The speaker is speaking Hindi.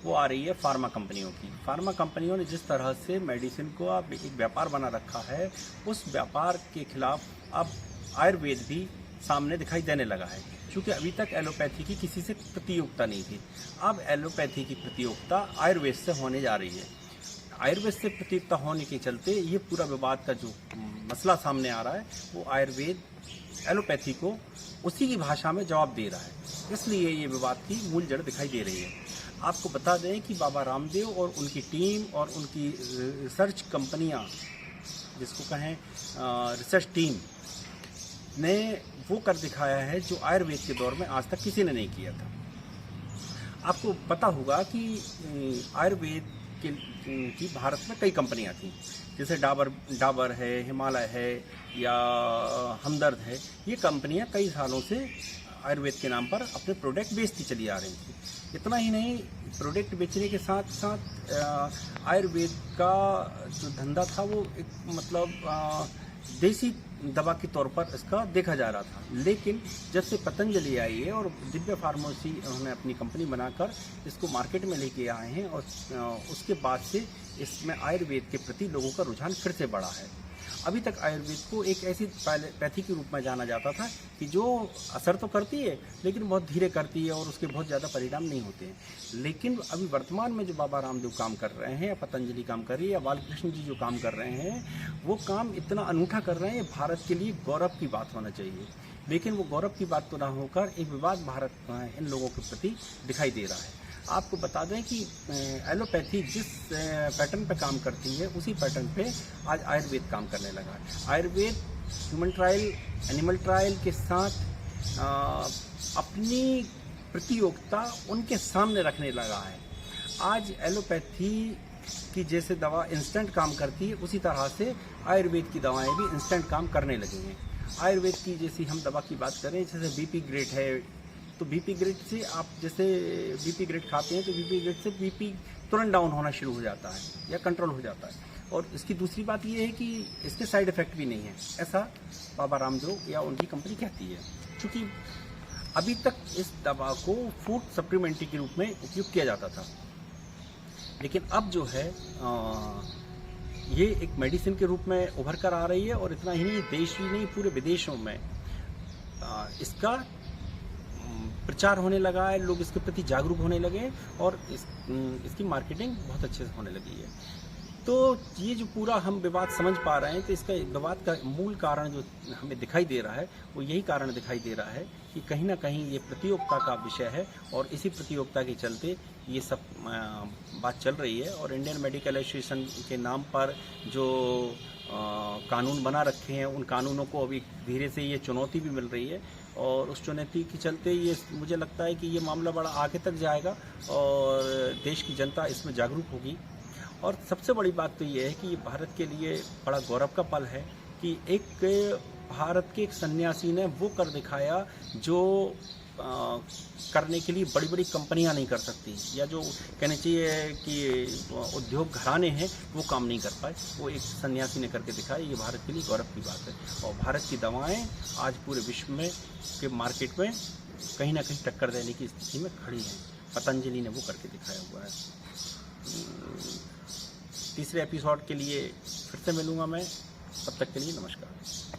वो आ रही है फार्मा कंपनियों की। फार्मा कंपनियों ने जिस तरह से मेडिसिन को अब एक व्यापार बना रखा है, उस व्यापार के खिलाफ अब आयुर्वेद भी सामने दिखाई देने लगा है। क्योंकि अभी तक एलोपैथी की किसी से प्रतियोगिता नहीं थी, अब एलोपैथी की प्रतियोगिता आयुर्वेद से होने जा रही है। आयुर्वेद से प्रतियोगिता होने के चलते ये पूरा विवाद का जो मसला सामने आ रहा है, वो आयुर्वेद एलोपैथी को उसी की भाषा में जवाब दे रहा है, इसलिए ये विवाद की मूल जड़ दिखाई दे रही है। आपको बता दें कि बाबा रामदेव और उनकी टीम और उनकी रिसर्च कंपनियां, जिसको कहें रिसर्च टीम, ने वो कर दिखाया है जो आयुर्वेद के दौर में आज तक किसी ने नहीं किया था। आपको पता होगा कि आयुर्वेद की भारत में कई कंपनियां थी, जैसे डाबर है, हिमालय है या हमदर्द है। ये कंपनियां कई सालों से आयुर्वेद के नाम पर अपने प्रोडक्ट बेचती चली आ रही थी। इतना ही नहीं, प्रोडक्ट बेचने के साथ साथ आयुर्वेद का जो धंधा था वो एक मतलब देसी दवा के तौर पर इसका देखा जा रहा था। लेकिन जब से पतंजलि आई है और दिव्या फार्मेसी उन्होंने अपनी कंपनी बनाकर इसको मार्केट में लेके आए हैं, और उसके बाद से इसमें आयुर्वेद के प्रति लोगों का रुझान फिर से बढ़ा है। अभी तक आयुर्वेद को एक ऐसी पैथी के रूप में जाना जाता था कि जो असर तो करती है लेकिन बहुत धीरे करती है और उसके बहुत ज़्यादा परिणाम नहीं होते हैं। लेकिन अभी वर्तमान में जो बाबा रामदेव काम कर रहे हैं, या पतंजलि काम कर रही है, या बालकृष्ण जी जो काम कर रहे हैं, वो काम इतना अनूठा कर रहे हैं, भारत के लिए गौरव की बात होना चाहिए। लेकिन वो गौरव की बात तो ना होकर एक विवाद भारत इन लोगों के प्रति दिखाई दे रहा है। आपको बता दें कि एलोपैथी जिस पैटर्न पे काम करती है, उसी पैटर्न पे आज आयुर्वेद काम करने लगा है। Ayurveda human trial, animal trial के साथ अपनी प्रतियोगिता उनके सामने रखने लगा है। आज एलोपैथी की जैसे दवा इंस्टेंट काम करती है, उसी तरह से आयुर्वेद की दवाएं भी इंस्टेंट काम करने लगी हैं। आयुर्वेद की जैसी हम दवा की बात करें, जैसे बीपी ग्रेड है, तो बीपी ग्रेड से आप जैसे बीपी ग्रेड खाते हैं तो बीपी ग्रेड से बीपी तुरंत डाउन होना शुरू हो जाता है या कंट्रोल हो जाता है। और इसकी दूसरी बात ये है कि इसके साइड इफ़ेक्ट भी नहीं है, ऐसा बाबा रामदेव या उनकी कंपनी कहती है। क्योंकि अभी तक इस दवा को फूड सप्लीमेंट्री के रूप में उपयोग किया जाता था, लेकिन अब जो है ये एक मेडिसिन के रूप में उभर कर आ रही है। और इतना ही नहीं, देश ही नहीं पूरे विदेशों में इसका प्रचार होने लगा है, लोग इसके प्रति जागरूक होने लगे और इसकी मार्केटिंग बहुत अच्छे से होने लगी है। तो ये जो पूरा हम विवाद समझ पा रहे हैं, तो इसका विवाद का मूल कारण जो हमें दिखाई दे रहा है, वो यही कारण दिखाई दे रहा है कि कहीं ना कहीं ये प्रतियोगिता का विषय है, और इसी प्रतियोगिता के चलते ये सब बात चल रही है। और इंडियन मेडिकल एसोसिएशन के नाम पर जो कानून बना रखे हैं, उन कानूनों को अभी धीरे से ये चुनौती भी मिल रही है, और उस चुनौती के चलते ये मुझे लगता है कि ये मामला बड़ा आगे तक जाएगा और देश की जनता इसमें जागरूक होगी। और सबसे बड़ी बात तो ये है कि भारत के लिए बड़ा गौरव का पल है कि एक भारत के एक सन्यासी ने वो कर दिखाया जो करने के लिए बड़ी बड़ी कंपनियां नहीं कर सकती, या जो कहना चाहिए कि उद्योग घराने हैं वो काम नहीं कर पाए, वो एक सन्यासी ने करके दिखाया। ये भारत के लिए गौरव की बात है। और भारत की दवाएं आज पूरे विश्व में के मार्केट में कहीं ना कहीं टक्कर देने की स्थिति में खड़ी हैं। पतंजलि ने वो करके दिखाया हुआ है। तीसरे एपिसोड के लिए फिर से मिलूंगा मैं, तब तक के लिए नमस्कार।